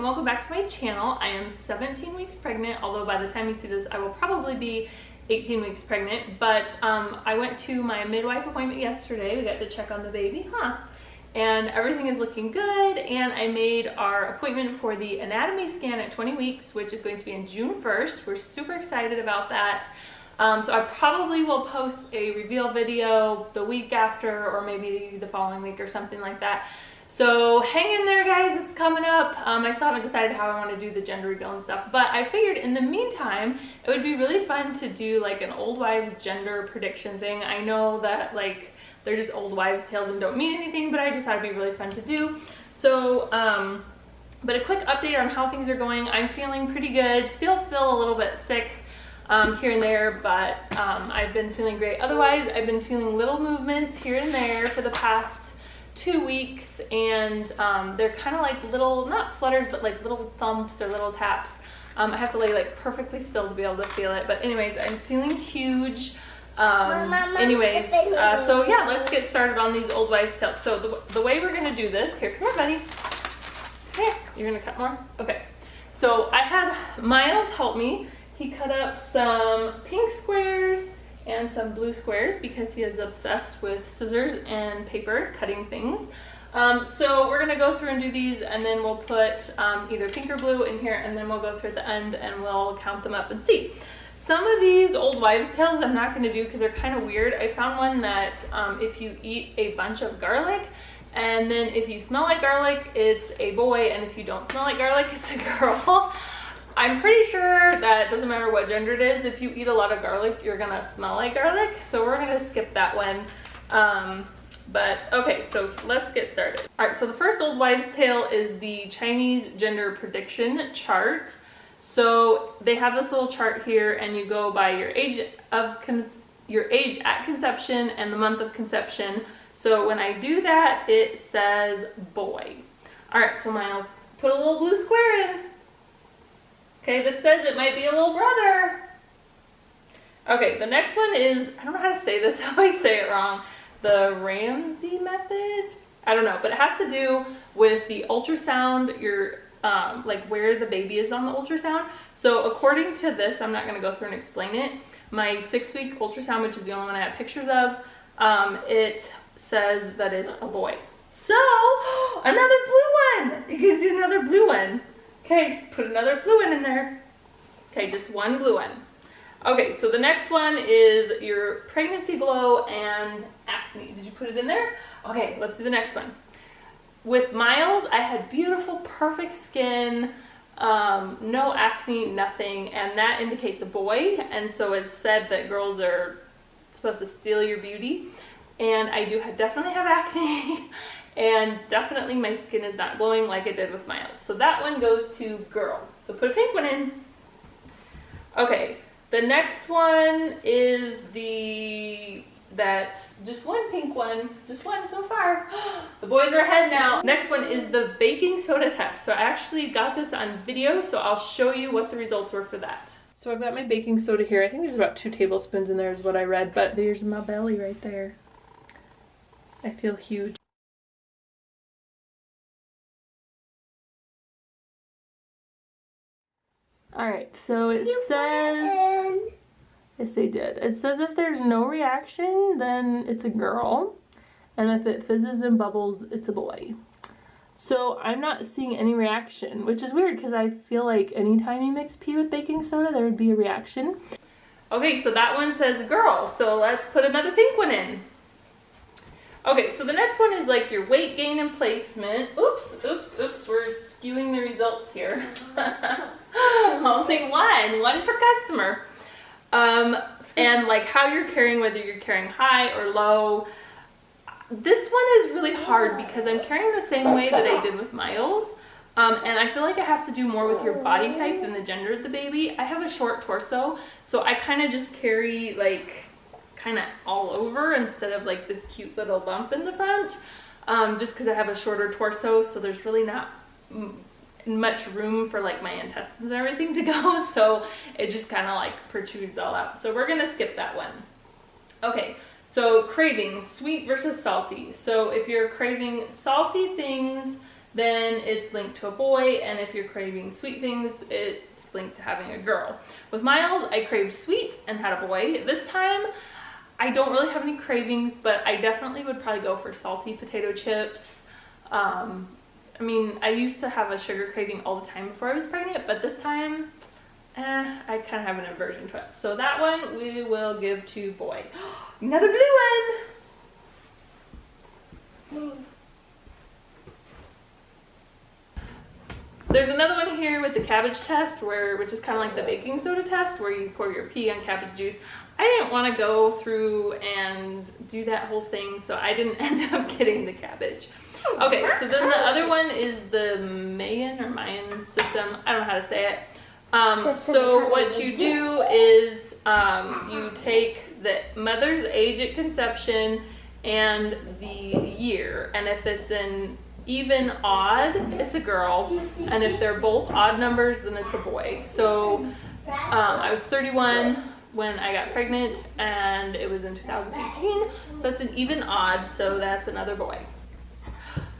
and welcome back to my channel. I am 17 weeks pregnant, although by the time you see this I will probably be 18 weeks pregnant, but I went to my midwife appointment yesterday. We got to check on the baby, and everything is looking good, and I made our appointment for the anatomy scan at 20 weeks, which is going to be in June 1st. We're super excited about that. So I probably will post a reveal video the week after, or maybe the following week or something like that. So hang in there, guys, it's coming up. I still haven't decided how I want to do the gender reveal and stuff, but I figured in the meantime it would be really fun to do like an old wives gender prediction thing. I know that like they're just old wives tales and don't mean anything, but I just thought it'd be really fun to do. So but a quick update on how things are going. I'm feeling pretty good, still feel a little bit sick here and there, but I've been feeling great. Otherwise, I've been feeling little movements here and there for the past 2 weeks, and they're kind of like little, not flutters, but like little thumps or little taps. I have to lay like perfectly still to be able to feel it, but anyways, I'm feeling huge. Anyways, so yeah, let's get started on these old wives tales. So the way we're gonna do this, here, come here, buddy. Come here. You're gonna cut more? Okay. So I had Miles help me. He cut up some pink squares and some blue squares because he is obsessed with scissors and paper cutting things. So we're gonna go through and do these, and then we'll put either pink or blue in here, and then we'll go through at the end and we'll count them up and see. Some of these old wives tales I'm not gonna do because they're kind of weird. I found one that if you eat a bunch of garlic, and then if you smell like garlic, it's a boy, and if you don't smell like garlic, it's a girl. I'm pretty sure that it doesn't matter what gender it is. If you eat a lot of garlic, you're gonna smell like garlic. So we're gonna skip that one. But okay, so let's get started. All right, so the first old wives tale is the Chinese gender prediction chart. So they have this little chart here, and you go by your age at conception and the month of conception. So when I do that, it says boy. All right, so Miles, put a little blue square in. Okay, this says it might be a little brother. Okay, the next one is, I don't know how to say this, I always say it wrong. The Ramsey Method? I don't know, but it has to do with the ultrasound, your, like where the baby is on the ultrasound. So according to this, I'm not gonna go through and explain it. My 6-week ultrasound, which is the only one I have pictures of, it says that it's a boy. So, another blue one! You can do another blue one. Okay, put another blue one in there. Okay, just one blue one. Okay, so the next one is your pregnancy glow and acne. Did you put it in there? Okay, let's do the next one. With Miles, I had beautiful, perfect skin, no acne, nothing, and that indicates a boy, and so it's said that girls are supposed to steal your beauty, and I do definitely have acne. And definitely my skin is not glowing like it did with Miles. So that one goes to girl. So put a pink one in. Okay, the next one is just one pink one, just one so far. The boys are ahead now. Next one is the baking soda test. So I actually got this on video, so I'll show you what the results were for that. So I've got my baking soda here. I think there's about 2 tablespoons in there is what I read, but there's my belly right there. I feel huge. Alright, so it says, yes they did. It says if there's no reaction, then it's a girl. And if it fizzes and bubbles, it's a boy. So I'm not seeing any reaction, which is weird because I feel like anytime you mix pee with baking soda, there would be a reaction. Okay, so that one says girl, so let's put another pink one in. Okay, so the next one is like your weight gain and placement. Oops, we're skewing the results here. Only one per customer. And like how you're carrying, whether you're carrying high or low. This one is really hard because I'm carrying the same way that I did with Miles. And I feel like it has to do more with your body type than the gender of the baby. I have a short torso, so I kind of just carry like kind of all over instead of like this cute little bump in the front, just because I have a shorter torso, so there's really not much room for like my intestines and everything to go, so it just kind of like protrudes all out. So we're gonna skip that one. Okay, so cravings, sweet versus salty. So if you're craving salty things, then it's linked to a boy, and if you're craving sweet things, it's linked to having a girl. With Miles, I craved sweet and had a boy. This time, I don't really have any cravings, but I definitely would probably go for salty potato chips. I mean, I used to have a sugar craving all the time before I was pregnant, but this time, I kind of have an aversion to it. So that one we will give to boy. Another blue one. There's another one here with the cabbage test, which is kind of like the baking soda test, where you pour your pea on cabbage juice. I didn't want to go through and do that whole thing, so I didn't end up getting the cabbage. Okay, so then the other one is the Mayan system. I don't know how to say it. So what you do is you take the mother's age at conception and the year, and if it's an even odd, it's a girl, and if they're both odd numbers, then it's a boy. So I was 31 when I got pregnant, and it was in 2018, so it's an even odd, so that's another boy.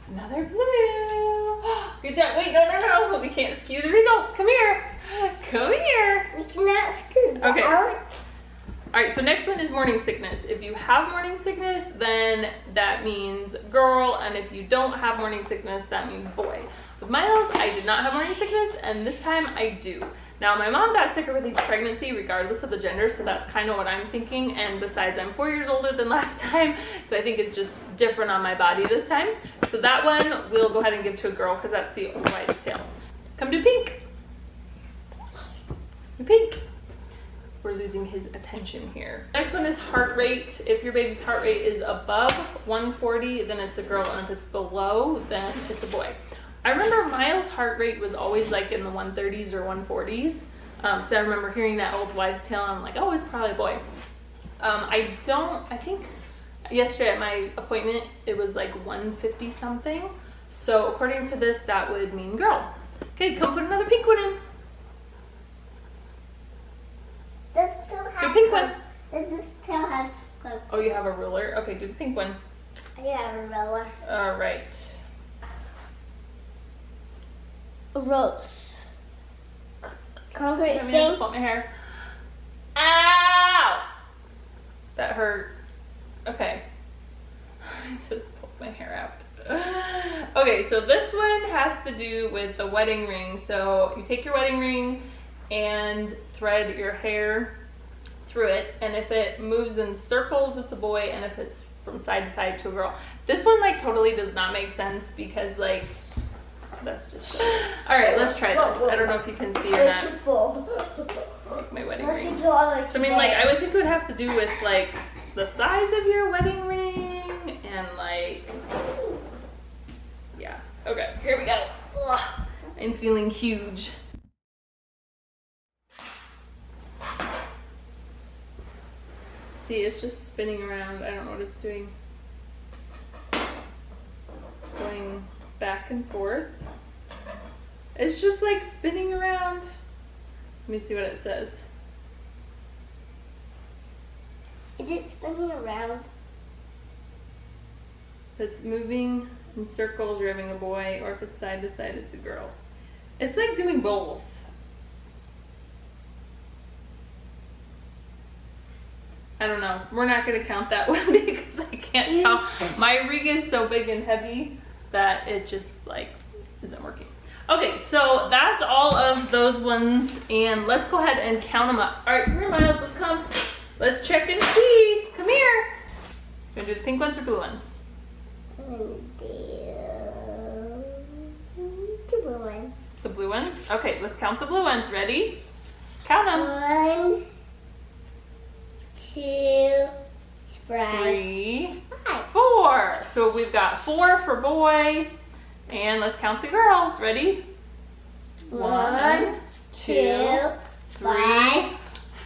Another blue. Good job. Wait, no, we can't skew the results. Come here. Come here. We cannot skew the Alex. All right, so next one is morning sickness. If you have morning sickness, then that means girl, and if you don't have morning sickness, that means boy. With Miles, I did not have morning sickness, and this time I do. Now, my mom got sicker with each pregnancy, regardless of the gender, so that's kind of what I'm thinking, and besides, I'm 4 years older than last time, so I think it's just different on my body this time. So that one, we'll go ahead and give to a girl, because that's the old wives' tale. Come to pink. Pink. We're losing his attention here. Next one is heart rate. If your baby's heart rate is above 140, then it's a girl, and if it's below, then it's a boy. I remember Miles' heart rate was always like in the 130s or 140s. So I remember hearing that old wives' tale, and I'm like, oh, it's probably a boy. I think yesterday at my appointment, it was like 150 something. So according to this, that would mean girl. Okay, come put another pink one in. The pink one. This still has. Oh, you have a ruler? Okay, do the pink one. I have a ruler. All right. Rose. Concrete I'm stain. gonna pull my hair. Ow! That hurt. Okay. I just pulled my hair out. Okay, so this one has to do with the wedding ring. So you take your wedding ring and thread your hair through it, and if it moves in circles, it's a boy, and if it's from side to side, to a girl. This one like totally does not make sense, because like that's just all right. Let's try this. I don't know if you can see or not. My wedding ring. So I mean, like, I would think it would have to do with like the size of your wedding ring, and like, yeah. Okay, here we go. Ugh, I'm feeling huge. See, it's just spinning around. I don't know what it's doing. Going back and forth. It's just like spinning around. Let me see what it says. Is it spinning around? If it's moving in circles, you're having a boy, or if it's side to side, it's a girl. It's like doing both. I don't know. We're not going to count that one because I can't tell. My ring is so big and heavy that it just like isn't working. Okay, so that's all of those ones, and let's go ahead and count them up. All right, come here, Miles. Let's come. Let's check and see. Come here. You want to do the pink ones or blue ones? Two blue ones. The blue ones? Okay, let's count the blue ones. Ready? Count them. 1, 2, 3, 5. 4. So we've got 4 for boy, and let's count the girls. Ready? 1, 2, 3,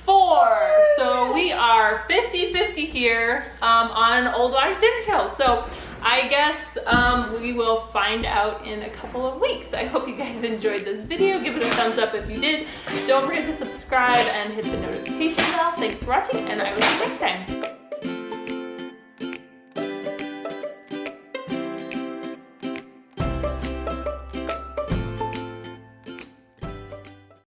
4. So we are 50-50 here on Old Wives' Gender Tales. So I guess we will find out in a couple of weeks. I hope you guys enjoyed this video. Give it a thumbs up if you did. Don't forget to subscribe and hit the notification bell. Thanks for watching, and I will see you next time.